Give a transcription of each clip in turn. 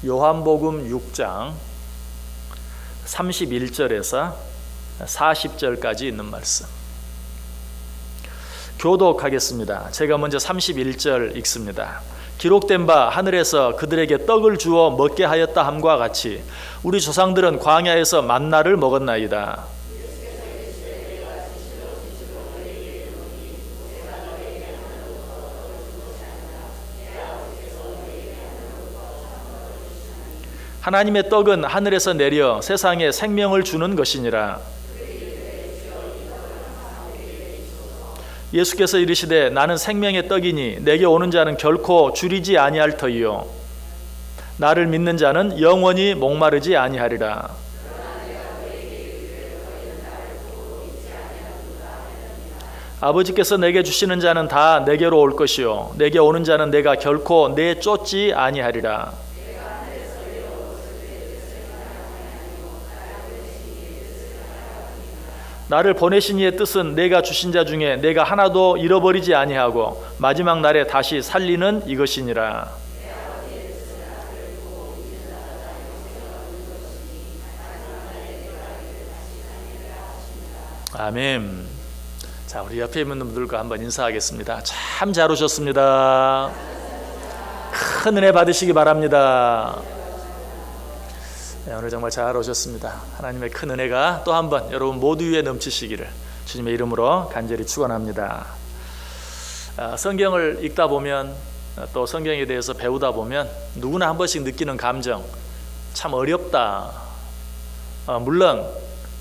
요한복음 6장 31절에서 40절까지 있는 말씀 교독하겠습니다. 제가 먼저 31절 읽습니다. 기록된 바 하늘에서 그들에게 떡을 주어 먹게 하였다 함과 같이 우리 조상들은 광야에서 만나를 먹었나이다. 하나님의 떡은 하늘에서 내려 세상에 생명을 주는 것이니라. 예수께서 이르시되 나는 생명의 떡이니 내게 오는 자는 결코 줄이지 아니할 터이요 나를 믿는 자는 영원히 목마르지 아니하리라. 아버지께서 내게 주시는 자는 다 내게로 올 것이요 내게 오는 자는 내가 결코 내쫓지 아니하리라. 나를 보내신 이의 뜻은 내가 주신 자 중에 내가 하나도 잃어버리지 아니하고 마지막 날에 다시 살리는 이것이니라. 아멘. 자, 우리 옆에 있는 분들과 한번 인사하겠습니다. 참 잘 오셨습니다. 큰 은혜 받으시기 바랍니다. 네, 오늘 정말 잘 오셨습니다. 하나님의 큰 은혜가 또 한 번 여러분 모두 위에 넘치시기를 주님의 이름으로 간절히 축원합니다. 성경을 읽다 보면 또 성경에 대해서 배우다 보면 누구나 한 번씩 느끼는 감정 참 어렵다. 물론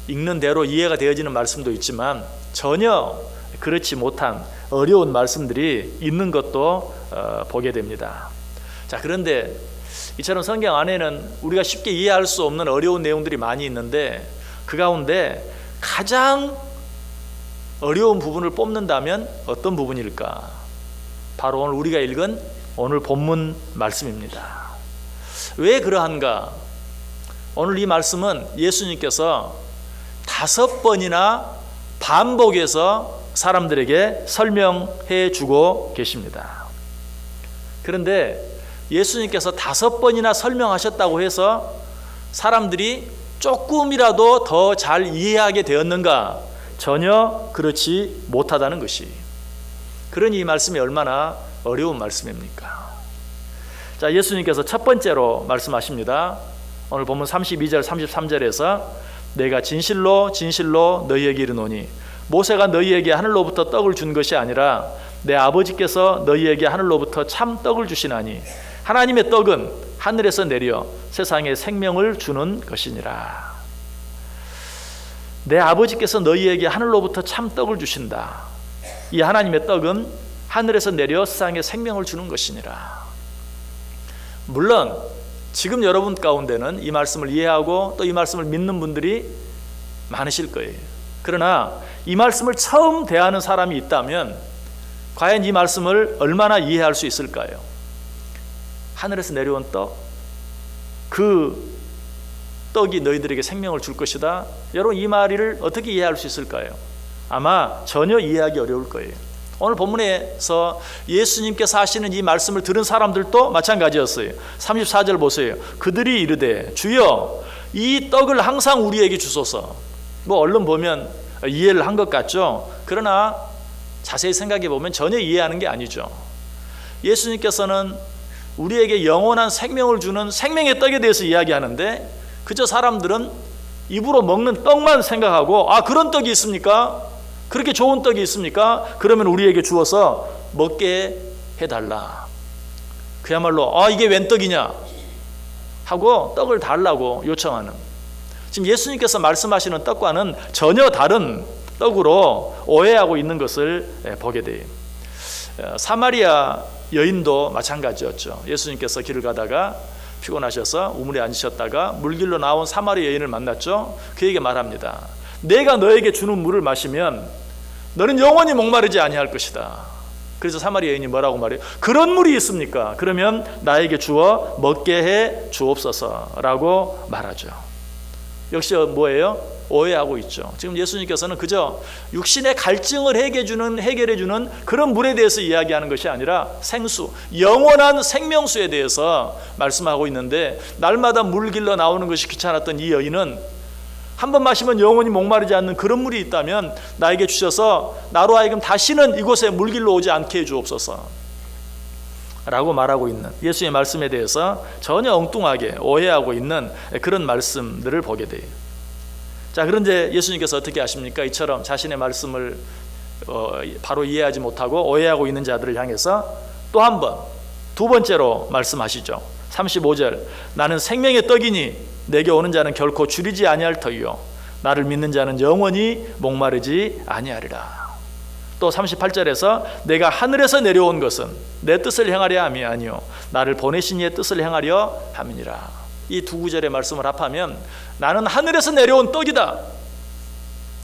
읽는 대로 이해가 되어지는 말씀도 있지만 전혀 그렇지 못한 어려운 말씀들이 있는 것도 보게 됩니다. 자, 그런데 이처럼 성경 안에는 우리가 쉽게 이해할 수 없는 어려운 내용들이 많이 있는데 그 가운데 가장 어려운 부분을 뽑는다면 어떤 부분일까? 바로 오늘 우리가 읽은 오늘 본문 말씀입니다. 왜 그러한가? 오늘 이 말씀은 예수님께서 5번이나 반복해서 사람들에게 설명해 주고 계십니다. 그런데 예수님께서 5번이나 설명하셨다고 해서 사람들이 조금이라도 더 잘 이해하게 되었는가? 전혀 그렇지 못하다는 것이. 그러니 이 말씀이 얼마나 어려운 말씀입니까? 자, 예수님께서 첫 번째로 말씀하십니다. 오늘 본문 32절 33절에서 내가 진실로 진실로 너희에게 이르노니 모세가 너희에게 하늘로부터 떡을 준 것이 아니라 내 아버지께서 너희에게 하늘로부터 참 떡을 주시나니 하나님의 떡은 하늘에서 내려 세상에 생명을 주는 것이니라. 내 아버지께서 너희에게 하늘로부터 참 떡을 주신다. 이 하나님의 떡은 하늘에서 내려 세상에 생명을 주는 것이니라. 물론 지금 여러분 가운데는 이 말씀을 이해하고 또 이 말씀을 믿는 분들이 많으실 거예요. 그러나 이 말씀을 처음 대하는 사람이 있다면 과연 이 말씀을 얼마나 이해할 수 있을까요? 하늘에서 내려온 떡, 그 떡이 너희들에게 생명을 줄 것이다. 여러분 이 말을 어떻게 이해할 수 있을까요? 아마 전혀 이해하기 어려울 거예요. 오늘 본문에서 예수님께서 하시는 이 말씀을 들은 사람들도 마찬가지였어요. 34절 보세요. 그들이 이르되 주여 이 떡을 항상 우리에게 주소서. 뭐 얼른 보면 이해를 한 것 같죠. 그러나 자세히 생각해 보면 전혀 이해하는 게 아니죠. 예수님께서는 우리에게 영원한 생명을 주는 생명의 떡에 대해서 이야기하는데 그저 사람들은 입으로 먹는 떡만 생각하고 그런 떡이 있습니까? 그렇게 좋은 떡이 있습니까? 그러면 우리에게 주어서 먹게 해달라. 그야말로 이게 웬 떡이냐 하고 떡을 달라고 요청하는, 지금 예수님께서 말씀하시는 떡과는 전혀 다른 떡으로 오해하고 있는 것을 보게 돼요. 사마리아 여인도 마찬가지였죠. 예수님께서 길을 가다가 피곤하셔서 우물에 앉으셨다가 물길로 나온 사마리아 여인을 만났죠. 그에게 말합니다. 내가 너에게 주는 물을 마시면 너는 영원히 목마르지 아니할 것이다. 그래서 사마리아 여인이 뭐라고 말해요? 그런 물이 있습니까? 그러면 나에게 주어 먹게 해 주옵소서라고 말하죠. 역시 뭐예요? 오해하고 있죠. 지금 예수님께서는 그저 육신의 갈증을 해결해주는 그런 물에 대해서 이야기하는 것이 아니라 생수, 영원한 생명수에 대해서 말씀하고 있는데, 날마다 물 길러 나오는 것이 귀찮았던 이 여인은 한 번 마시면 영원히 목마르지 않는 그런 물이 있다면 나에게 주셔서 나로 하여금 다시는 이곳에 물 길러 오지 않게 해주옵소서 라고 말하고 있는 예수의 말씀에 대해서 전혀 엉뚱하게 오해하고 있는 그런 말씀들을 보게 돼요. 자, 그런데 예수님께서 어떻게 하십니까? 이처럼 자신의 말씀을 바로 이해하지 못하고 오해하고 있는 자들을 향해서 또 한 번, 두 번째로 말씀하시죠. 35절, 나는 생명의 떡이니 내게 오는 자는 결코 줄이지 아니할 터이요 나를 믿는 자는 영원히 목마르지 아니하리라. 또 38절에서 내가 하늘에서 내려온 것은 내 뜻을 행하려 함이 아니요 나를 보내신 이의 뜻을 행하려 함이니라. 이 두 구절의 말씀을 합하면 나는 하늘에서 내려온 떡이다.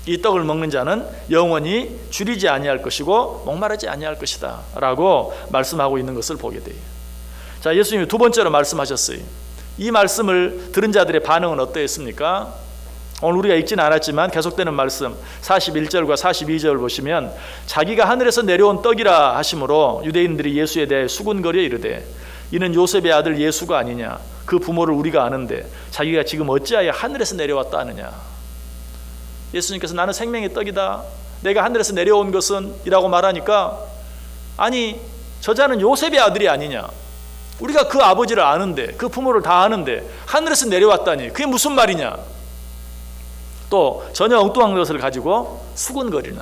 이 떡을 먹는 자는 영원히 줄이지 아니할 것이고 목마르지 아니할 것이다 라고 말씀하고 있는 것을 보게 돼요. 자, 예수님이 두 번째로 말씀하셨어요. 이 말씀을 들은 자들의 반응은 어떠했습니까? 오늘 우리가 읽지는 않았지만 계속되는 말씀 41절과 42절 보시면 자기가 하늘에서 내려온 떡이라 하심으로 유대인들이 예수에 대해 수군거려 이르되 이는 요셉의 아들 예수가 아니냐, 그 부모를 우리가 아는데 자기가 지금 어찌하여 하늘에서 내려왔다 하느냐. 예수님께서 나는 생명의 떡이다, 내가 하늘에서 내려온 것은 이라고 말하니까, 아니 저자는 요셉의 아들이 아니냐, 우리가 그 아버지를 아는데 그 부모를 다 아는데 하늘에서 내려왔다니 그게 무슨 말이냐. 또 전혀 엉뚱한 것을 가지고 수군거리는,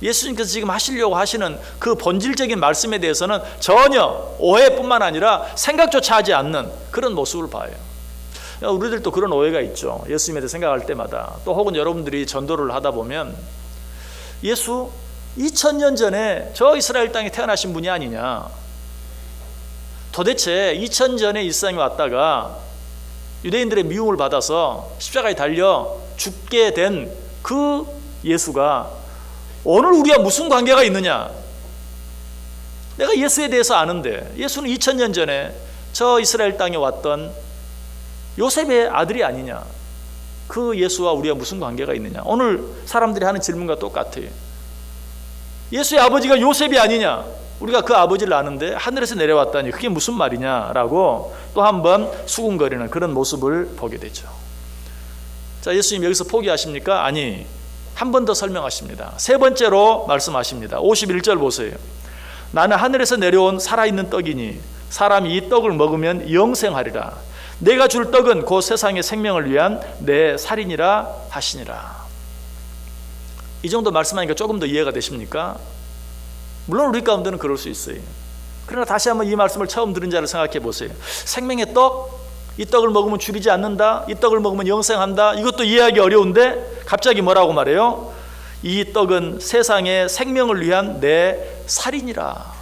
예수님께서 지금 하시려고 하시는 그 본질적인 말씀에 대해서는 전혀 오해뿐만 아니라 생각조차 하지 않는 그런 모습을 봐요. 우리들도 그런 오해가 있죠. 예수님에 대해 생각할 때마다. 또 혹은 여러분들이 전도를 하다 보면 예수 2000년 전에 저 이스라엘 땅에 태어나신 분이 아니냐, 도대체 2000년 전에 이 세상에 왔다가 유대인들의 미움을 받아서 십자가에 달려 죽게 된 그 예수가 오늘 우리와 무슨 관계가 있느냐. 내가 예수에 대해서 아는데 예수는 2000년 전에 저 이스라엘 땅에 왔던 요셉의 아들이 아니냐. 그 예수와 우리와 무슨 관계가 있느냐. 오늘 사람들이 하는 질문과 똑같아요. 예수의 아버지가 요셉이 아니냐, 우리가 그 아버지를 아는데 하늘에서 내려왔다니 그게 무슨 말이냐라고 또 한 번 수군거리는 그런 모습을 보게 되죠. 자, 예수님 여기서 포기하십니까? 아니, 한 번 더 설명하십니다. 세 번째로 말씀하십니다. 51절 보세요. 나는 하늘에서 내려온 살아있는 떡이니 사람이 이 떡을 먹으면 영생하리라. 내가 줄 떡은 곧 세상의 생명을 위한 내 살이니라 하시니라. 이 정도 말씀하니까 조금 더 이해가 되십니까? 물론 우리 가운데는 그럴 수 있어요. 그러나 다시 한번 이 말씀을 처음 들은 자를 생각해 보세요. 생명의 떡, 이 떡을 먹으면 줄이지 않는다, 이 떡을 먹으면 영생한다, 이것도 이해하기 어려운데 갑자기 뭐라고 말해요? 이 떡은 세상의 생명을 위한 내 살이니라.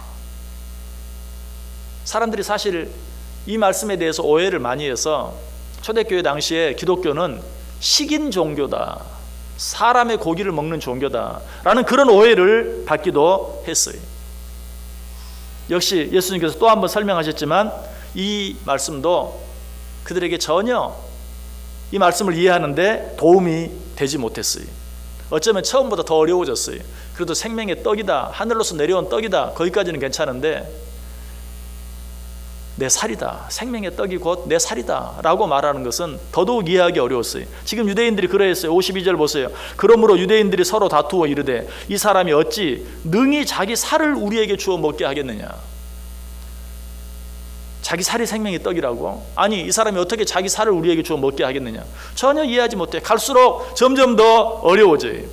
사람들이 사실 이 말씀에 대해서 오해를 많이 해서 초대교회 당시에 기독교는 식인 종교다, 사람의 고기를 먹는 종교다 라는 그런 오해를 받기도 했어요. 역시 예수님께서 또 한 번 설명하셨지만 이 말씀도 그들에게 전혀 이 말씀을 이해하는데 도움이 되지 못했어요. 어쩌면 처음보다 더 어려워졌어요. 그래도 생명의 떡이다, 하늘로서 내려온 떡이다, 거기까지는 괜찮은데 내 살이다, 생명의 떡이 곧 내 살이다 라고 말하는 것은 더더욱 이해하기 어려웠어요. 지금 유대인들이 그러했어요. 52절 보세요. 그러므로 유대인들이 서로 다투어 이르되 이 사람이 어찌 능히 자기 살을 우리에게 주어 먹게 하겠느냐. 자기 살이 생명의 떡이라고? 아니, 이 사람이 어떻게 자기 살을 우리에게 주어 먹게 하겠느냐. 전혀 이해하지 못해. 갈수록 점점 더 어려워져요.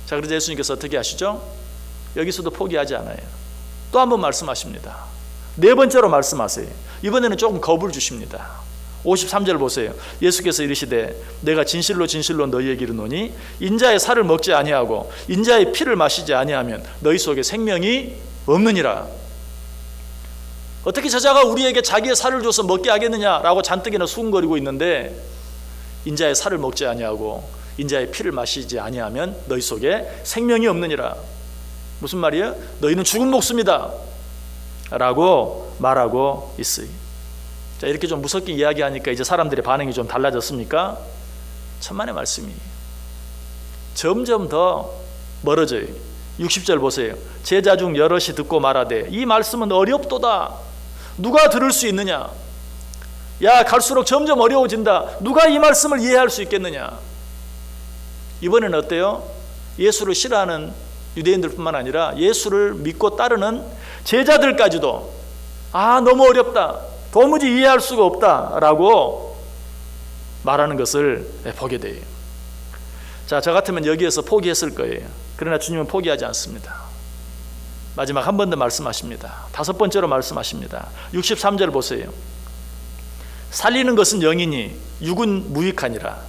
자, 그래서 예수님께서 어떻게 하시죠? 여기서도 포기하지 않아요. 또 한 번 말씀하십니다. 네 번째로 말씀하세요. 이번에는 조금 겁을 주십니다. 53절 보세요. 예수께서 이르시되 내가 진실로 진실로 너희에게 이르노니 인자의 살을 먹지 아니하고 인자의 피를 마시지 아니하면 너희 속에 생명이 없느니라. 어떻게 저자가 우리에게 자기의 살을 줘서 먹게 하겠느냐라고 잔뜩이나 수군거리고 있는데, 인자의 살을 먹지 아니하고 인자의 피를 마시지 아니하면 너희 속에 생명이 없느니라. 무슨 말이에요? 너희는 죽은 목숨이다 라고 말하고 있어요. 자, 이렇게 좀 무섭게 이야기하니까 이제 사람들의 반응이 좀 달라졌습니까? 천만의 말씀이 점점 더 멀어져요. 60절 보세요. 제자 중 여럿이 듣고 말하되 이 말씀은 어렵도다. 누가 들을 수 있느냐? 야, 갈수록 점점 어려워진다. 누가 이 말씀을 이해할 수 있겠느냐? 이번에는 어때요? 예수를 싫어하는 유대인들뿐만 아니라 예수를 믿고 따르는 제자들까지도 너무 어렵다. 도무지 이해할 수가 없다라고 말하는 것을 보게 돼요. 자, 저 같으면 여기에서 포기했을 거예요. 그러나 주님은 포기하지 않습니다. 마지막 한 번 더 말씀하십니다. 5번째로 말씀하십니다. 63절 보세요. 살리는 것은 영이니 육은 무익하니라.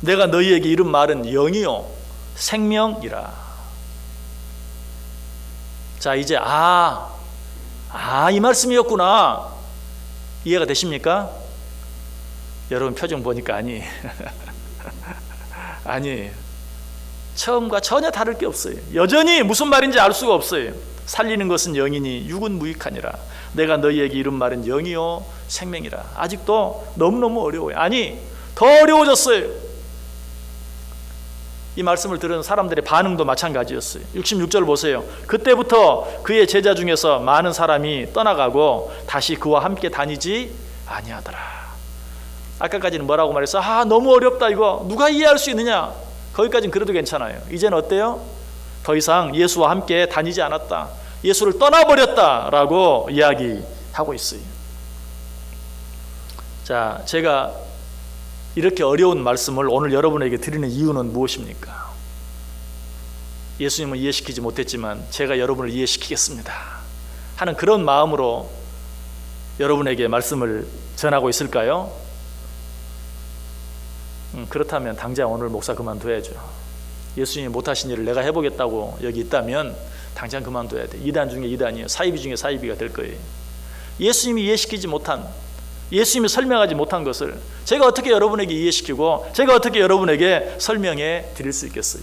내가 너희에게 이른 말은 영이요 생명이라. 자, 이제 이 말씀이었구나. 이해가 되십니까? 여러분 표정 보니까 아니 처음과 전혀 다를 게 없어요. 여전히 무슨 말인지 알 수가 없어요. 살리는 것은 영이니 육은 무익하니라. 내가 너희에게 이른 말은 영이요 생명이라. 아직도 너무너무 어려워요. 더 어려워졌어요. 이 말씀을 들은 사람들의 반응도 마찬가지였어요. 66절 보세요. 그때부터 그의 제자 중에서 많은 사람이 떠나가고 다시 그와 함께 다니지 아니하더라. 아까까지는 뭐라고 말했어? 너무 어렵다. 이거 누가 이해할 수 있느냐? 거기까지는 그래도 괜찮아요. 이제는 어때요? 더 이상 예수와 함께 다니지 않았다. 예수를 떠나버렸다라고 이야기하고 있어요. 자, 제가 이렇게 어려운 말씀을 오늘 여러분에게 드리는 이유는 무엇입니까? 예수님은 이해시키지 못했지만 제가 여러분을 이해시키겠습니다 하는 그런 마음으로 여러분에게 말씀을 전하고 있을까요? 그렇다면 당장 오늘 목사 그만둬야죠. 예수님이 못하신 일을 내가 해보겠다고 여기 있다면 당장 그만둬야 돼. 2단 중에 2단이에요. 사이비 중에 사이비가 될 거예요. 예수님이 이해시키지 못한, 예수님이 설명하지 못한 것을 제가 어떻게 여러분에게 이해시키고 제가 어떻게 여러분에게 설명해 드릴 수 있겠어요?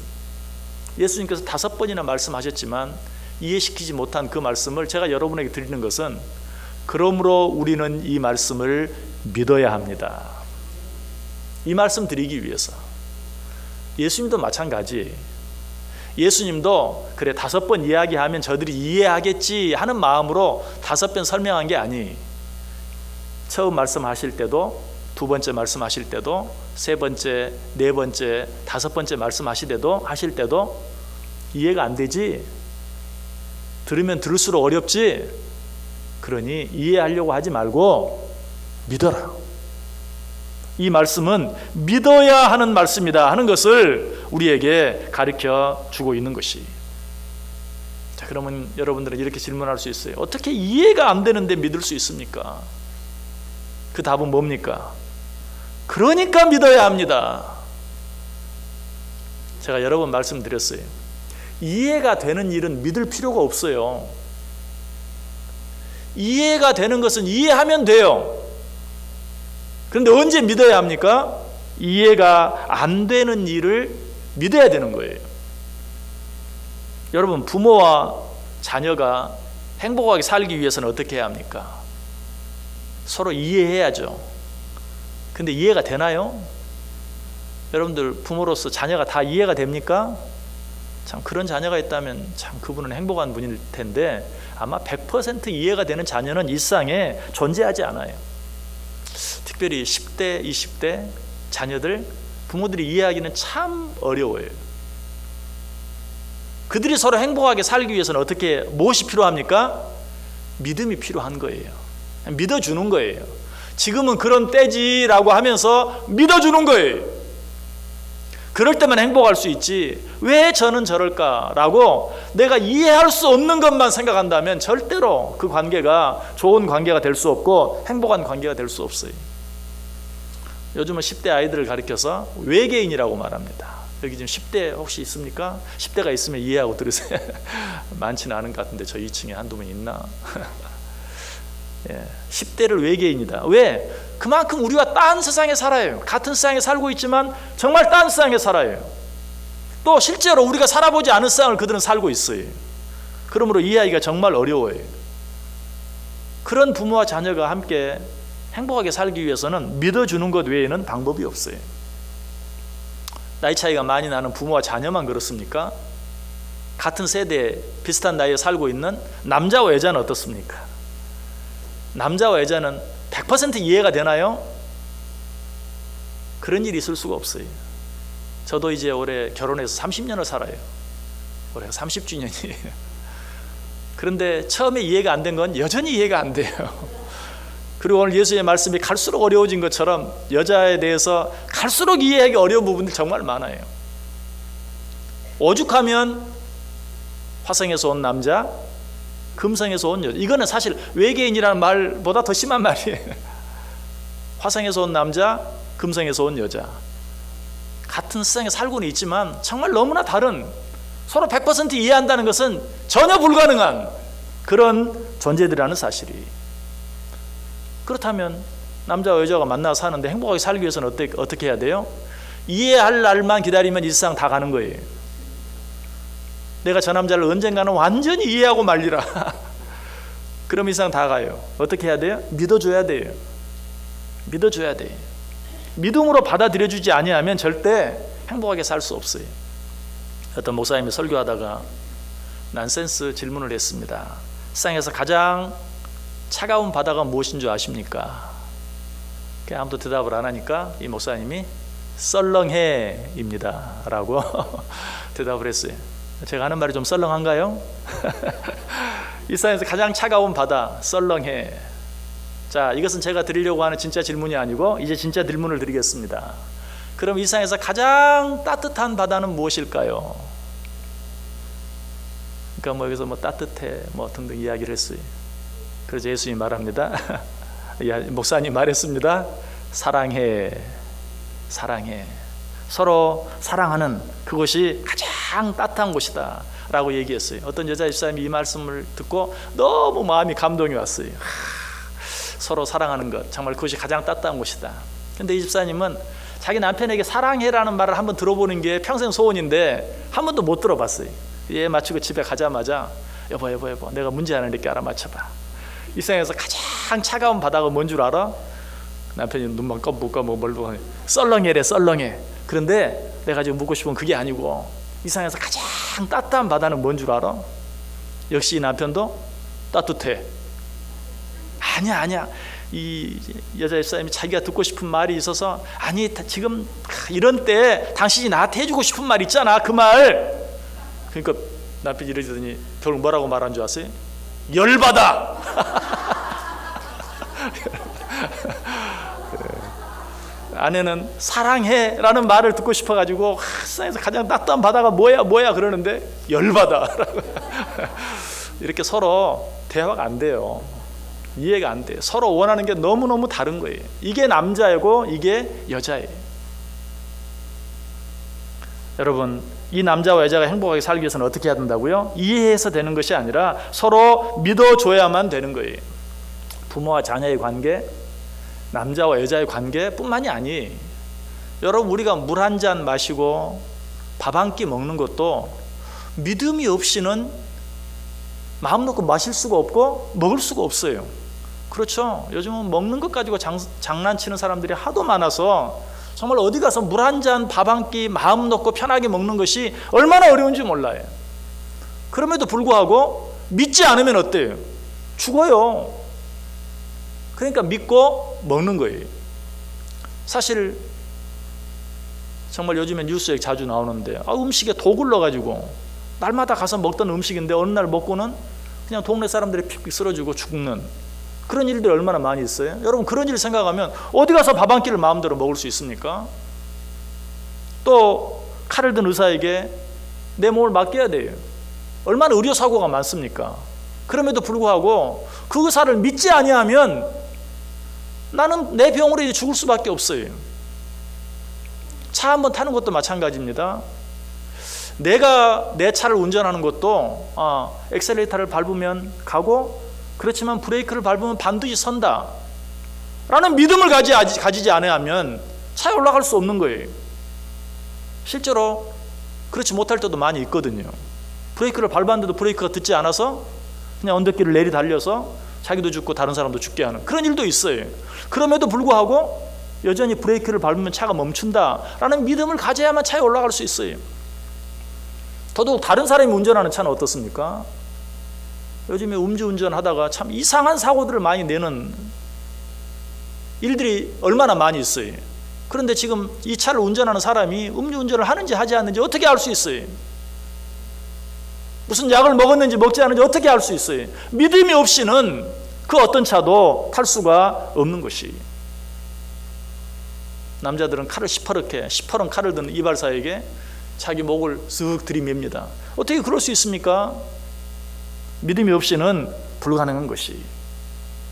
예수님께서 5번이나 말씀하셨지만 이해시키지 못한 그 말씀을 제가 여러분에게 드리는 것은 그러므로 우리는 이 말씀을 믿어야 합니다. 이 말씀 드리기 위해서. 예수님도 마찬가지. 예수님도 그래 5번 이야기하면 저들이 이해하겠지 하는 마음으로 5번 설명한 게 아니. 처음 말씀하실 때도, 2번째 말씀하실 때도, 3번째, 4번째, 5번째 말씀하실 때도 이해가 안 되지. 들으면 들을수록 어렵지. 그러니 이해하려고 하지 말고 믿어라. 이 말씀은 믿어야 하는 말씀이다 하는 것을 우리에게 가르쳐 주고 있는 것이. 자, 그러면 여러분들은 이렇게 질문할 수 있어요. 어떻게 이해가 안 되는데 믿을 수 있습니까? 그 답은 뭡니까? 그러니까 믿어야 합니다. 제가 여러 번 말씀드렸어요. 이해가 되는 일은 믿을 필요가 없어요. 이해가 되는 것은 이해하면 돼요. 그런데 언제 믿어야 합니까? 이해가 안 되는 일을 믿어야 되는 거예요. 여러분, 부모와 자녀가 행복하게 살기 위해서는 어떻게 해야 합니까? 서로 이해해야죠. 근데 이해가 되나요? 여러분들 부모로서 자녀가 다 이해가 됩니까? 참 그런 자녀가 있다면 참 그분은 행복한 분일 텐데 아마 100% 이해가 되는 자녀는 이 세상에 존재하지 않아요. 특별히 10대, 20대 자녀들 부모들이 이해하기는 참 어려워요. 그들이 서로 행복하게 살기 위해서는 무엇이 필요합니까? 믿음이 필요한 거예요. 믿어주는 거예요. 지금은 그런 때지라고 하면서 믿어주는 거예요. 그럴 때만 행복할 수 있지 왜 저는 저럴까라고 내가 이해할 수 없는 것만 생각한다면 절대로 그 관계가 좋은 관계가 될 수 없고 행복한 관계가 될 수 없어요. 요즘은 10대 아이들을 가리켜서 외계인이라고 말합니다. 여기 지금 10대 혹시 있습니까? 10대가 있으면 이해하고 들으세요. 많지는 않은 것 같은데 저 2층에 한두 명 있나? 10대를 외계인이다. 왜? 그만큼 우리와 딴 세상에 살아요. 같은 세상에 살고 있지만 정말 딴 세상에 살아요. 또 실제로 우리가 살아보지 않은 세상을 그들은 살고 있어요. 그러므로 이해하기가 정말 어려워요. 그런 부모와 자녀가 함께 행복하게 살기 위해서는 믿어주는 것 외에는 방법이 없어요. 나이 차이가 많이 나는 부모와 자녀만 그렇습니까? 같은 세대 비슷한 나이에 살고 있는 남자와 여자는 어떻습니까? 남자와 여자는 100% 이해가 되나요? 그런 일이 있을 수가 없어요. 저도 이제 올해 결혼해서 30년을 살아요. 올해가 30주년이에요. 그런데 처음에 이해가 안 된 건 여전히 이해가 안 돼요. 그리고 오늘 예수의 말씀이 갈수록 어려워진 것처럼 여자에 대해서 갈수록 이해하기 어려운 부분들이 정말 많아요. 오죽하면 화성에서 온 남자, 금성에서 온 여자. 이거는 사실 외계인이라는 말보다 더 심한 말이에요. 화성에서 온 남자, 금성에서 온 여자. 같은 세상에 살고는 있지만 정말 너무나 다른, 서로 100% 이해한다는 것은 전혀 불가능한 그런 존재들이라는 사실이. 그렇다면 남자와 여자가 만나서 사는데 행복하게 살기 위해서는 어떻게 해야 돼요? 이해할 날만 기다리면 이 세상 다 가는 거예요. 내가 저 남자를 언젠가는 완전히 이해하고 말리라. 그럼 이 세상 다 가요. 어떻게 해야 돼요? 믿어줘야 돼요. 믿어줘야 돼요. 믿음으로 받아들여주지 아니하면 절대 행복하게 살 수 없어요. 어떤 목사님이 설교하다가 난센스 질문을 했습니다. 세상에서 가장 차가운 바다가 무엇인 줄 아십니까? 아무도 대답을 안 하니까 이 목사님이 썰렁해입니다 라고 대답을 했어요. 제가 하는 말이 좀 썰렁한가요? 이 세상에서 가장 차가운 바다, 썰렁해. 자, 이것은 제가 드리려고 하는 진짜 질문이 아니고 이제 진짜 질문을 드리겠습니다. 그럼 이 세상에서 가장 따뜻한 바다는 무엇일까요? 그러니까 뭐 여기서 뭐 따뜻해 뭐 등등 이야기를 했어요. 그래서 예수님이 말합니다. 목사님 말했습니다. 사랑해. 사랑해. 서로 사랑하는 그것이 가장 따뜻한 곳이다 라고 얘기했어요. 어떤 여자 집사님이 이 말씀을 듣고 너무 마음이 감동이 왔어요. 서로 사랑하는 것, 정말 그것이 가장 따뜻한 곳이다. 근데 이 집사님은 자기 남편에게 사랑해라는 말을 한번 들어보는 게 평생 소원인데 한 번도 못 들어봤어요. 얘 마치고 집에 가자마자 여보 내가 문제 하나 이렇게 알아맞혀봐. 이 세상에서 가장 차가운 바다가 뭔 줄 알아? 남편이 눈만 껌뻑껌뻑 멀고 썰렁해래. 썰렁해. 그런데 내가 지금 묻고 싶은 그게 아니고 이 세상에서 가장 따뜻한 바다는 뭔 줄 알아? 역시 이 남편도 따뜻해. 아니야. 이 여자 집사님이 자기가 듣고 싶은 말이 있어서 아니 지금 이런 때 당신이 나한테 해주고 싶은 말 있잖아. 그 말. 그러니까 남편이 이러더니 결국 뭐라고 말한 줄 아세요? 열받아. 아내는 사랑해라는 말을 듣고 싶어가지고 세상에서 가장 따뜻한 바다가 뭐야 그러는데 열받아. 이렇게 서로 대화가 안 돼요. 이해가 안 돼요. 서로 원하는 게 너무너무 다른 거예요. 이게 남자이고 이게 여자예요. 여러분, 이 남자와 여자가 행복하게 살기 위해서는 어떻게 해야 된다고요? 이해해서 되는 것이 아니라 서로 믿어줘야만 되는 거예요. 부모와 자녀의 관계, 남자와 여자의 관계뿐만이 아니에요. 여러분, 우리가 물 한 잔 마시고 밥 한 끼 먹는 것도 믿음이 없이는 마음 놓고 마실 수가 없고 먹을 수가 없어요. 그렇죠? 요즘은 먹는 것 가지고 장난치는 사람들이 하도 많아서 정말 어디 가서 물 한 잔 밥 한 끼 마음 놓고 편하게 먹는 것이 얼마나 어려운지 몰라요. 그럼에도 불구하고 믿지 않으면 어때요? 죽어요. 그러니까 믿고 먹는 거예요. 사실 정말 요즘에 뉴스에 자주 나오는데 음식에 독을 넣어가지고 날마다 가서 먹던 음식인데 어느 날 먹고는 그냥 동네 사람들이 픽픽 쓰러지고 죽는 그런 일들이 얼마나 많이 있어요. 여러분, 그런 일 생각하면 어디 가서 밥 한 끼를 마음대로 먹을 수 있습니까? 또 칼을 든 의사에게 내 몸을 맡겨야 돼요. 얼마나 의료사고가 많습니까? 그럼에도 불구하고 그 의사를 믿지 아니하면 나는 내 병으로 이제 죽을 수밖에 없어요. 차 한번 타는 것도 마찬가지입니다. 내가 내 차를 운전하는 것도 엑셀레이터를 밟으면 가고 그렇지만 브레이크를 밟으면 반드시 선다 라는 믿음을 가지지 않으면 차에 올라갈 수 없는 거예요. 실제로 그렇지 못할 때도 많이 있거든요. 브레이크를 밟았는데도 브레이크가 듣지 않아서 그냥 언덕길을 내리 달려서 자기도 죽고 다른 사람도 죽게 하는 그런 일도 있어요. 그럼에도 불구하고 여전히 브레이크를 밟으면 차가 멈춘다라는 믿음을 가져야만 차에 올라갈 수 있어요. 더더욱 다른 사람이 운전하는 차는 어떻습니까? 요즘에 음주운전 하다가 참 이상한 사고들을 많이 내는 일들이 얼마나 많이 있어요. 그런데 지금 이 차를 운전하는 사람이 음주운전을 하는지 하지 않는지 어떻게 알 수 있어요? 무슨 약을 먹었는지 먹지 않은지 어떻게 알 수 있어요? 믿음이 없이는 그 어떤 차도 탈 수가 없는 것이. 남자들은 칼을 시퍼런 칼을 든 이발사에게 자기 목을 쓱 들이맵니다. 어떻게 그럴 수 있습니까? 믿음이 없이는 불가능한 것이.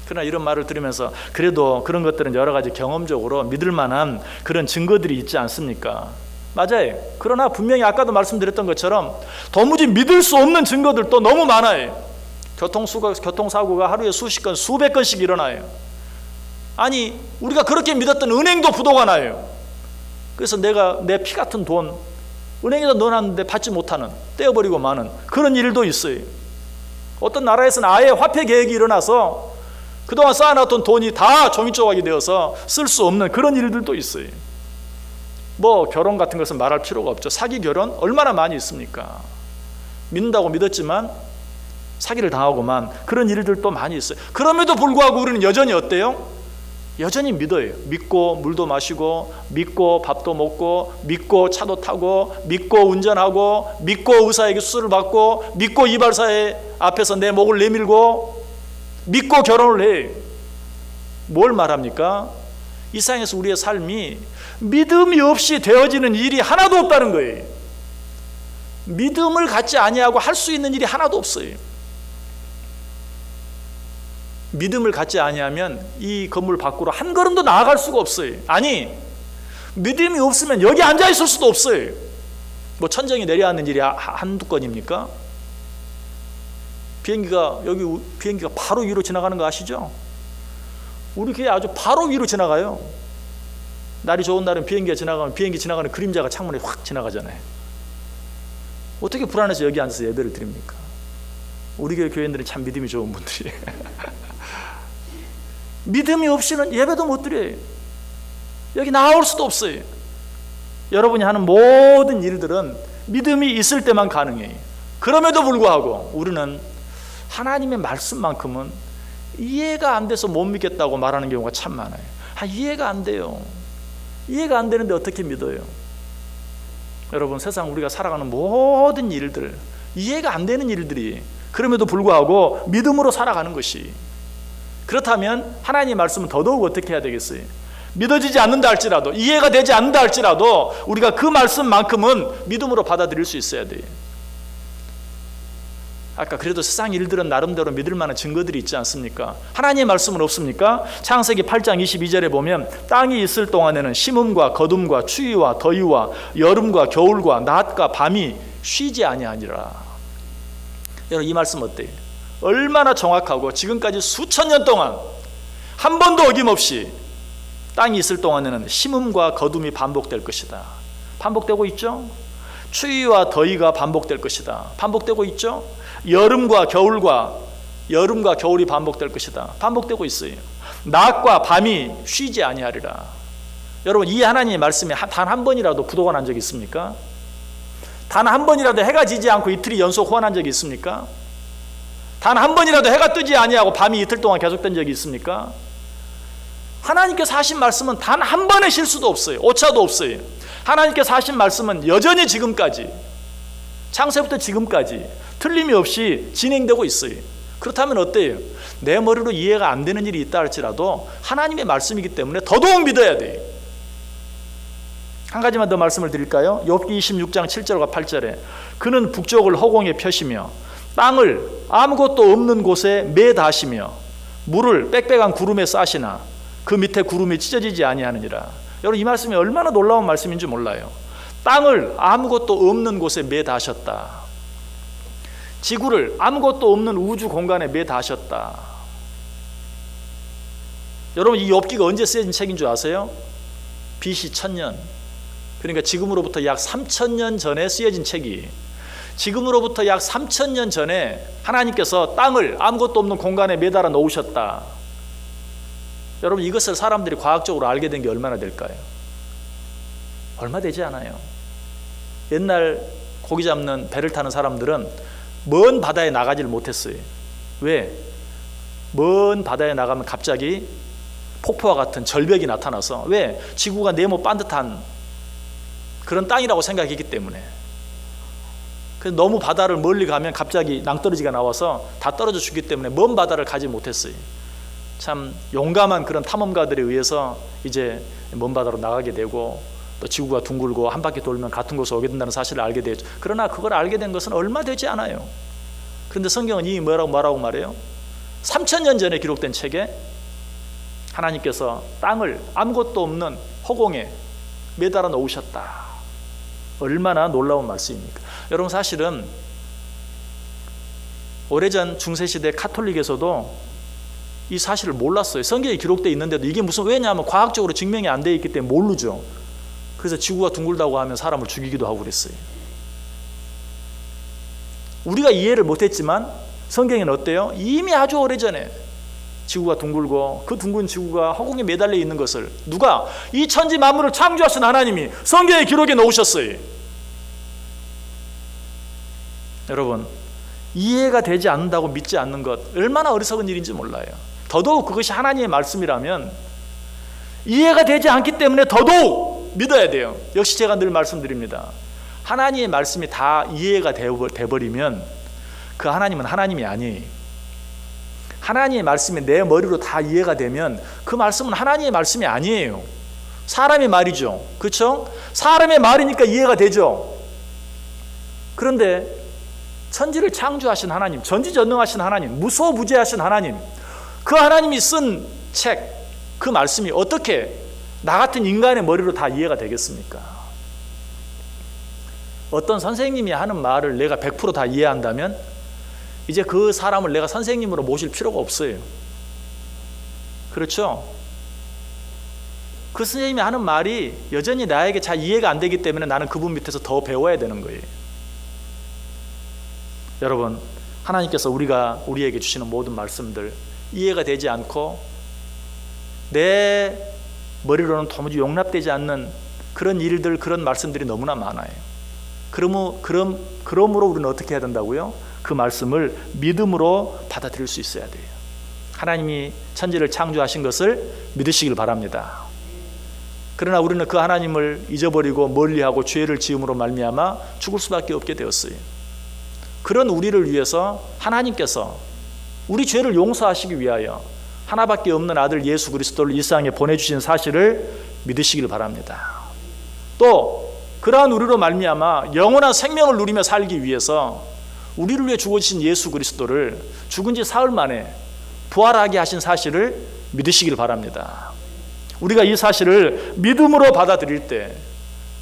그러나 이런 말을 들으면서 그래도 그런 것들은 여러 가지 경험적으로 믿을 만한 그런 증거들이 있지 않습니까? 맞아요. 그러나 분명히 아까도 말씀드렸던 것처럼 도무지 믿을 수 없는 증거들도 너무 많아요. 교통사고가 하루에 수십 건, 수백 건씩 일어나요. 아니, 우리가 그렇게 믿었던 은행도 부도가 나요. 그래서 내가 내 피 같은 돈 은행에다 넣어놨는데 받지 못하는, 떼어버리고 마는 그런 일도 있어요. 어떤 나라에서는 아예 화폐 개혁이 일어나서 그동안 쌓아놨던 돈이 다 종이조각이 되어서 쓸 수 없는 그런 일들도 있어요. 뭐 결혼 같은 것은 말할 필요가 없죠. 사기 결혼 얼마나 많이 있습니까? 믿는다고 믿었지만 사기를 당하고만 그런 일들도 많이 있어요. 그럼에도 불구하고 우리는 여전히 어때요? 여전히 믿어요. 믿고 물도 마시고, 믿고 밥도 먹고, 믿고 차도 타고, 믿고 운전하고, 믿고 의사에게 수술을 받고, 믿고 이발사의 앞에서 내 목을 내밀고, 믿고 결혼을 해. 뭘 말합니까? 이 세상에서 우리의 삶이 믿음이 없이 되어지는 일이 하나도 없다는 거예요. 믿음을 갖지 아니하고 할 수 있는 일이 하나도 없어요. 믿음을 갖지 아니하면 이 건물 밖으로 한 걸음도 나아갈 수가 없어요. 아니, 믿음이 없으면 여기 앉아 있을 수도 없어요. 뭐 천정이 내려앉는 일이 한두 건입니까? 비행기가 바로 위로 지나가는 거 아시죠? 우리 교회 아주 바로 위로 지나가요. 날이 좋은 날은 비행기가 지나가면 비행기 지나가는 그림자가 창문에 확 지나가잖아요. 어떻게 불안해서 여기 앉아서 예배를 드립니까? 우리 교회 교인들은 참 믿음이 좋은 분들이에요. 믿음이 없이는 예배도 못 드려요. 여기 나올 수도 없어요. 여러분이 하는 모든 일들은 믿음이 있을 때만 가능해요. 그럼에도 불구하고 우리는 하나님의 말씀만큼은 이해가 안 돼서 못 믿겠다고 말하는 경우가 참 많아요. 이해가 안 돼요. 이해가 안 되는데 어떻게 믿어요? 여러분, 세상 우리가 살아가는 모든 일들, 이해가 안 되는 일들이 그럼에도 불구하고 믿음으로 살아가는 것이. 그렇다면 하나님의 말씀은 더더욱 어떻게 해야 되겠어요? 믿어지지 않는다 할지라도, 이해가 되지 않는다 할지라도 우리가 그 말씀만큼은 믿음으로 받아들일 수 있어야 돼요. 아까 그래도 세상 일들은 나름대로 믿을 만한 증거들이 있지 않습니까? 하나님의 말씀은 없습니까? 창세기 8장 22절에 보면 땅이 있을 동안에는 심음과 거둠과 추위와 더위와 여름과 겨울과 낮과 밤이 쉬지 아니하니라. 여러분, 이 말씀 어때요? 얼마나 정확하고 지금까지 수천 년 동안 한 번도 어김없이 땅이 있을 동안에는 심음과 거둠이 반복될 것이다. 반복되고 있죠? 추위와 더위가 반복될 것이다. 반복되고 있죠? 여름과 겨울이 반복될 것이다. 반복되고 있어요. 낮과 밤이 쉬지 아니하리라. 여러분, 이 하나님의 말씀에 단 한 번이라도 부도가 난 적이 있습니까? 단 한 번이라도 해가 지지 않고 이틀이 연속 호환한 적이 있습니까? 단 한 번이라도 해가 뜨지 아니하고 밤이 이틀 동안 계속된 적이 있습니까? 하나님께서 하신 말씀은 단 한 번의 실수도 없어요. 오차도 없어요. 하나님께서 하신 말씀은 여전히 지금까지, 창세부터 지금까지 틀림이 없이 진행되고 있어요. 그렇다면 어때요? 내 머리로 이해가 안 되는 일이 있다 할지라도 하나님의 말씀이기 때문에 더더욱 믿어야 돼요. 한 가지만 더 말씀을 드릴까요? 욥기 26장 7절과 8절에 그는 북쪽을 허공에 펴시며 땅을 아무것도 없는 곳에 매다시며 물을 빽빽한 구름에 싸시나 그 밑에 구름이 찢어지지 아니하느니라. 여러분, 이 말씀이 얼마나 놀라운 말씀인지 몰라요. 땅을 아무것도 없는 곳에 매다셨다. 지구를 아무것도 없는 우주 공간에 매다셨다. 여러분, 이 욥기가 언제 쓰여진 책인 줄 아세요? BC 1000년, 그러니까 지금으로부터 약 3000년 전에 쓰여진 책이, 지금으로부터 약 3000년 전에 하나님께서 땅을 아무것도 없는 공간에 매달아 놓으셨다. 여러분, 이것을 사람들이 과학적으로 알게 된 게 얼마나 될까요? 얼마 되지 않아요. 옛날 고기 잡는 배를 타는 사람들은 먼 바다에 나가지를 못했어요. 왜? 먼 바다에 나가면 갑자기 폭포와 같은 절벽이 나타나서, 왜? 지구가 네모 반듯한 그런 땅이라고 생각했기 때문에. 그래서 너무 바다를 멀리 가면 갑자기 낭떠러지가 나와서 다 떨어져 죽기 때문에 먼 바다를 가지 못했어요. 참 용감한 그런 탐험가들에 의해서 이제 먼 바다로 나가게 되고, 또 지구가 둥글고 한 바퀴 돌면 같은 곳으로 오게 된다는 사실을 알게 되죠. 그러나 그걸 알게 된 것은 얼마 되지 않아요. 그런데 성경은 이미 뭐라고 말해요? 3000년 전에 기록된 책에 하나님께서 땅을 아무것도 없는 허공에 매달아 놓으셨다. 얼마나 놀라운 말씀입니까? 여러분, 사실은 오래전 중세시대 카톨릭에서도 이 사실을 몰랐어요. 성경에 기록되어 있는데도 이게 무슨, 왜냐하면 과학적으로 증명이 안 되어 있기 때문에 모르죠. 그래서 지구가 둥글다고 하면 사람을 죽이기도 하고 그랬어요. 우리가 이해를 못했지만 성경에는 어때요? 이미 아주 오래전에 지구가 둥글고 그 둥근 지구가 허공에 매달려 있는 것을 누가? 이 천지 만물을 창조하신 하나님이 성경에 기록해 놓으셨어요. 여러분, 이해가 되지 않는다고 믿지 않는 것 얼마나 어리석은 일인지 몰라요. 더더욱 그것이 하나님의 말씀이라면 이해가 되지 않기 때문에 더더욱 믿어야 돼요. 역시 제가 늘 말씀드립니다. 하나님의 말씀이 다 이해가 돼버리면 그 하나님은 하나님이 아니에요. 하나님의 말씀이 내 머리로 다 이해가 되면 그 말씀은 하나님의 말씀이 아니에요. 사람의 말이죠. 그렇죠? 사람의 말이니까 이해가 되죠. 그런데 천지를 창조하신 하나님, 전지전능하신 하나님, 무소부재하신 하나님, 그 하나님이 쓴 책, 그 말씀이 어떻게 나 같은 인간의 머리로 다 이해가 되겠습니까? 어떤 선생님이 하는 말을 내가 100% 다 이해한다면 이제 그 사람을 내가 선생님으로 모실 필요가 없어요. 그렇죠? 그 선생님이 하는 말이 여전히 나에게 잘 이해가 안 되기 때문에 나는 그분 밑에서 더 배워야 되는 거예요. 여러분, 하나님께서 우리에게 주시는 모든 말씀들 이해가 되지 않고 내 머리로는 도무지 용납되지 않는 그런 일들, 그런 말씀들이 너무나 많아요. 그러므로 우리는 어떻게 해야 된다고요? 그 말씀을 믿음으로 받아들일 수 있어야 돼요. 하나님이 천지를 창조하신 것을 믿으시길 바랍니다. 그러나 우리는 그 하나님을 잊어버리고 멀리하고 죄를 지음으로 말미암아 죽을 수밖에 없게 되었어요. 그런 우리를 위해서 하나님께서 우리 죄를 용서하시기 위하여 하나밖에 없는 아들 예수 그리스도를 이 세상에 보내주신 사실을 믿으시길 바랍니다. 또 그러한 우리로 말미암아 영원한 생명을 누리며 살기 위해서 우리를 위해 죽어주신 예수 그리스도를 죽은 지 사흘 만에 부활하게 하신 사실을 믿으시길 바랍니다. 우리가 이 사실을 믿음으로 받아들일 때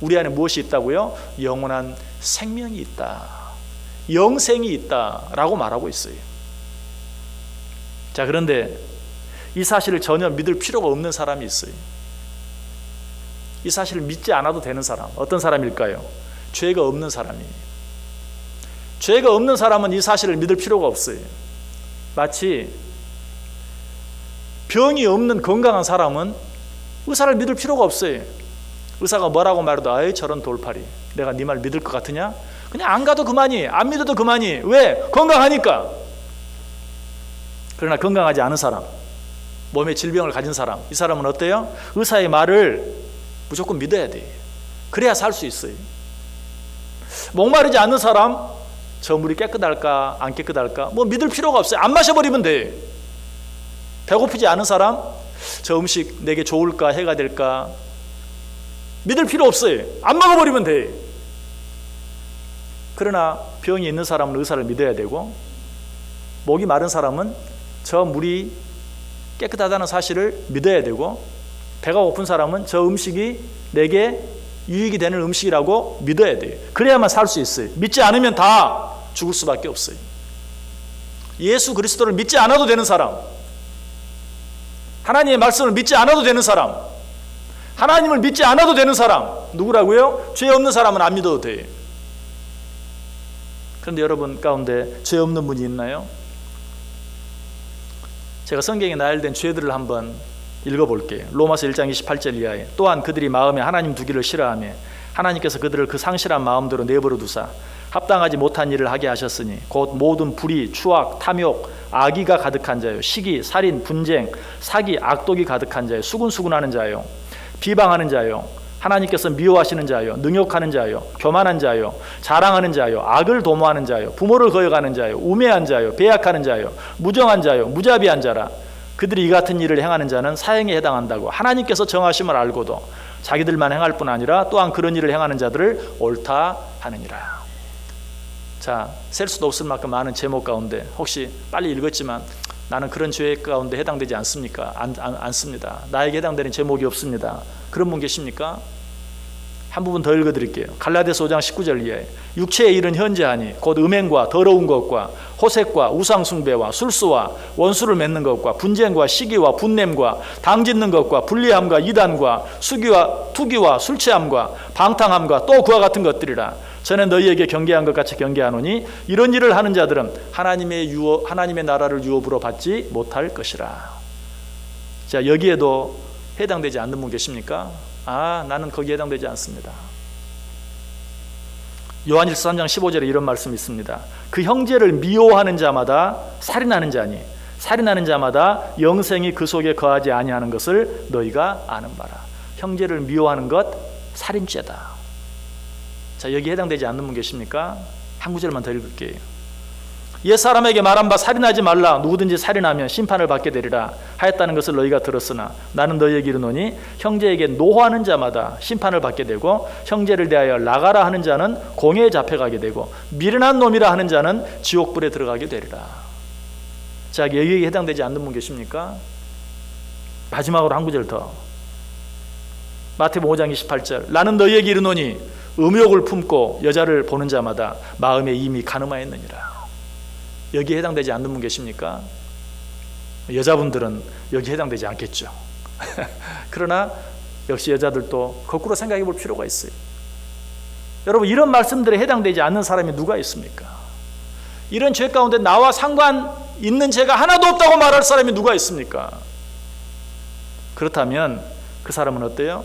우리 안에 무엇이 있다고요? 영원한 생명이 있다, 영생이 있다라고 말하고 있어요. 자, 그런데 이 사실을 전혀 믿을 필요가 없는 사람이 있어요. 이 사실을 믿지 않아도 되는 사람, 어떤 사람일까요? 죄가 없는 사람이에요. 죄가 없는 사람은 이 사실을 믿을 필요가 없어요. 마치 병이 없는 건강한 사람은 의사를 믿을 필요가 없어요. 의사가 뭐라고 말해도 아이 저런 돌팔이, 내가 네 말 믿을 것 같으냐? 그냥 안 가도 그만이, 안 믿어도 그만이. 왜? 건강하니까. 그러나 건강하지 않은 사람, 몸에 질병을 가진 사람, 이 사람은 어때요? 의사의 말을 무조건 믿어야 돼요. 그래야 살 수 있어요. 목마르지 않는 사람, 저 물이 깨끗할까 안 깨끗할까 뭐 믿을 필요가 없어요. 안 마셔버리면 돼. 배고프지 않은 사람, 저 음식 내게 좋을까 해가 될까 믿을 필요 없어요. 안 먹어버리면 돼. 그러나 병이 있는 사람은 의사를 믿어야 되고, 목이 마른 사람은 저 물이 깨끗하다는 사실을 믿어야 되고, 배가 고픈 사람은 저 음식이 내게 유익이 되는 음식이라고 믿어야 돼요. 그래야만 살 수 있어요. 믿지 않으면 다 죽을 수밖에 없어요. 예수 그리스도를 믿지 않아도 되는 사람, 하나님의 말씀을 믿지 않아도 되는 사람, 하나님을 믿지 않아도 되는 사람 누구라고요? 죄 없는 사람은 안 믿어도 돼요. 그런데 여러분 가운데 죄 없는 분이 있나요? 제가 성경에 나열된 죄들을 한번 읽어볼게요. 로마서 1장 28절 이하에 또한 그들이 마음에 하나님 두기를 싫어하며 하나님께서 그들을 그 상실한 마음대로 내버려 두사 합당하지 못한 일을 하게 하셨으니 곧 모든 불의, 추악, 탐욕, 악의가 가득한 자요 시기, 살인, 분쟁, 사기, 악독이 가득한 자요 수군수군하는 자요 비방하는 자요 하나님께서 미워하시는 자요 능욕하는 자요 교만한 자요 자랑하는 자요 악을 도모하는 자요 부모를 거역하는 자요 우매한 자요 배약하는 자요 무정한 자요 무자비한 자라. 그들이 이 같은 일을 행하는 자는 사형에 해당한다고 하나님께서 정하심을 알고도 자기들만 행할 뿐 아니라 또한 그런 일을 행하는 자들을 옳다 하느니라. 자, 셀 수도 없을 만큼 많은 제목 가운데 혹시 빨리 읽었지만 나는 그런 죄 가운데 해당되지 않습니까? 않습니다. 나에게 해당되는 제목이 없습니다. 그런 분 계십니까? 한 부분 더 읽어드릴게요. 갈라디아서 5장 19절 이하에 육체의 일은 현재하니 곧 음행과 더러운 것과 호색과 우상숭배와 술수와 원수를 맺는 것과 분쟁과 시기와 분냄과 당짓는 것과 불리함과 이단과 수기와 투기와 술취함과 방탕함과 또 그와 같은 것들이라. 전에 너희에게 경계한 것 같이 경계하노니 이런 일을 하는 자들은 하나님의 나라를 유업으로 받지 못할 것이라. 자, 여기에도 해당되지 않는 분 계십니까? 나는 거기에 해당되지 않습니다. 요한일서 3장 15절에 이런 말씀이 있습니다. 그 형제를 미워하는 자마다 살인하는 자니 살인하는 자마다 영생이 그 속에 거하지 아니하는 것을 너희가 아는 바라. 형제를 미워하는 것 살인죄다. 자, 여기에 해당되지 않는 분 계십니까? 한 구절만 더 읽을게요. 옛사람에게 말한 바 살인하지 말라. 누구든지 살인하면 심판을 받게 되리라 하였다는 것을 너희가 들었으나 나는 너희에게 이르노니 형제에게 노하는 자마다 심판을 받게 되고 형제를 대하여 나가라 하는 자는 공회에 잡혀가게 되고 미련한 놈이라 하는 자는 지옥불에 들어가게 되리라. 자, 여기에 해당되지 않는 분 계십니까? 마지막으로 한 구절 더. 마태복음 5장 28절 나는 너희에게 이르노니 음욕을 품고 여자를 보는 자마다 마음에 이미 간음하였느니라. 여기에 해당되지 않는 분 계십니까? 여자분들은 여기에 해당되지 않겠죠. 그러나 역시 여자들도 거꾸로 생각해 볼 필요가 있어요. 여러분, 이런 말씀들에 해당되지 않는 사람이 누가 있습니까? 이런 죄 가운데 나와 상관 있는 죄가 하나도 없다고 말할 사람이 누가 있습니까? 그렇다면 그 사람은 어때요?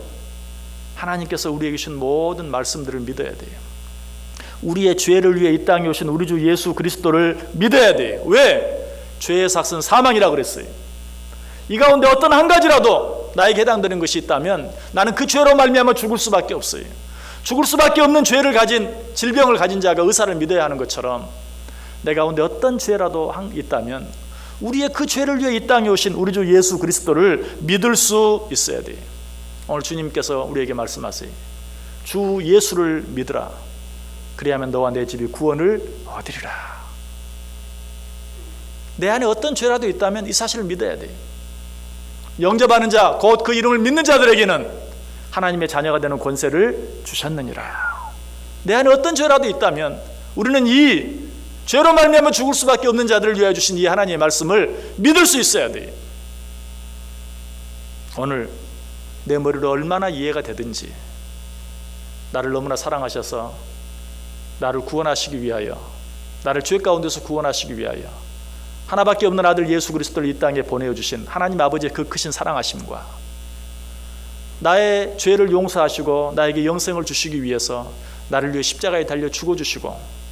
하나님께서 우리에게 주신 모든 말씀들을 믿어야 돼요. 우리의 죄를 위해 이 땅에 오신 우리 주 예수 그리스도를 믿어야 돼요. 왜? 죄의 삭은 사망이라 그랬어요. 이 가운데 어떤 한 가지라도 나에게 해당되는 것이 있다면 나는 그 죄로 말미암아 죽을 수밖에 없어요. 죽을 수밖에 없는 죄를 가진 질병을 가진 자가 의사를 믿어야 하는 것처럼 내 가운데 어떤 죄라도 있다면 우리의 그 죄를 위해 이 땅에 오신 우리 주 예수 그리스도를 믿을 수 있어야 돼요. 오늘 주님께서 우리에게 말씀하세요. 주 예수를 믿으라. 그리하면 너와 내 집이 구원을 얻으리라. 내 안에 어떤 죄라도 있다면 이 사실을 믿어야 돼요. 영접하는 자, 곧 그 이름을 믿는 자들에게는 하나님의 자녀가 되는 권세를 주셨느니라. 내 안에 어떤 죄라도 있다면 우리는 이 죄로 말미암아 죽을 수밖에 없는 자들을 위하여 주신 이 하나님의 말씀을 믿을 수 있어야 돼요. 오늘 내 머리로 얼마나 이해가 되든지 나를 너무나 사랑하셔서 나를 구원하시기 위하여, 나를 죄 가운데서 구원하시기 위하여 하나밖에 없는 아들 예수 그리스도를 이 땅에 보내주신 하나님 아버지의 그 크신 사랑하심과 나의 죄를 용서하시고 나에게 영생을 주시기 위해서 나를 위해 십자가에 달려 죽어주시고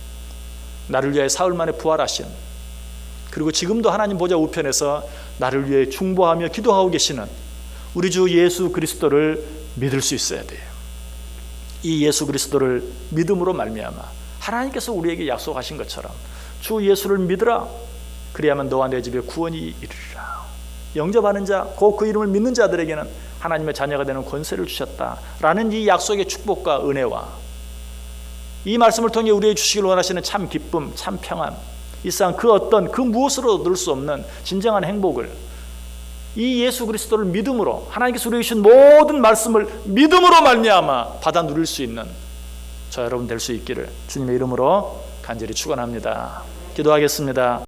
나를 위해 사흘 만에 부활하신, 그리고 지금도 하나님 보좌 우편에서 나를 위해 중보하며 기도하고 계시는 우리 주 예수 그리스도를 믿을 수 있어야 돼요. 이 예수 그리스도를 믿음으로 말미암아 하나님께서 우리에게 약속하신 것처럼 주 예수를 믿으라. 그리하면 너와 내 집에 구원이 이르리라. 영접하는 자, 곧 그 이름을 믿는 자들에게는 하나님의 자녀가 되는 권세를 주셨다라는 이 약속의 축복과 은혜와 이 말씀을 통해 우리에게 주시길 원하시는 참 기쁨, 참 평안, 이 세상 그 어떤 그 무엇으로 얻을 수 없는 진정한 행복을 이 예수 그리스도를 믿음으로, 하나님께서 우리에게 주신 모든 말씀을 믿음으로 말미암아 받아 누릴 수 있는 저 여러분 될 수 있기를 주님의 이름으로 간절히 축원합니다. 기도하겠습니다.